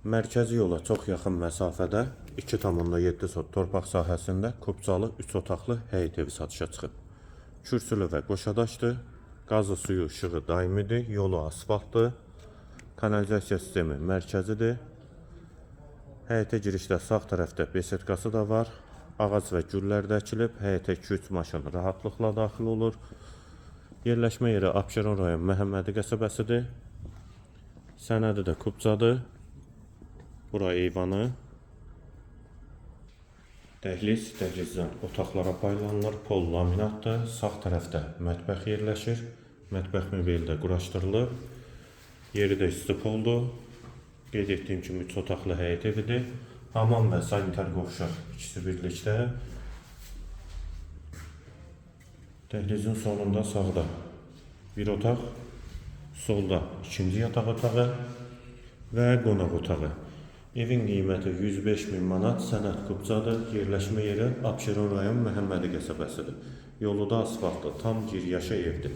Mərkəzi yola çox yaxın məsafədə 2,7 sot torpaq sahəsində Kubcalı 3 otaqlı həyət evi satışa çıxıb. Kürsülü və qoşadaşdır. Qazı, suyu, işığı daimidir. Yolu asfaltdır. Kanalizasiya sistemi mərkəzidir. Həyətə girişdə sağ tərəfdə besetkası da var. Ağac və güllər də əkilib. Həyətə 2-3 maşın rahatlıqla daxil olur. Yerləşmə yeri Abşeron rayon Məhəmmədi qəsəbəsidir. Sənədi də Kubcadır. Bura eyvanı. Dəhliz, dəhlizdən otaqlara paylanılır. Pol laminatdır. Sağ tərəfdə mətbəx yerləşir. Mətbəx mebeli də quraşdırılıb. Yeri də isti poldur. Qeyd etdiyim kimi 3 otaqlı həyət evidir. Hamam və sanitar qovşaq ikisi birlikdə. Dəhlizin sonunda sağda bir otaq, solda ikinci yataq otağı və qonaq otağı. Evin qiyməti 105.000 manat, sənəd Kubcadır. Yerləşmə yeri Abşeron rayon Məhəmmədi qəsəbəsidir. Yolu da asfaltlı, tam giryaşa evdir.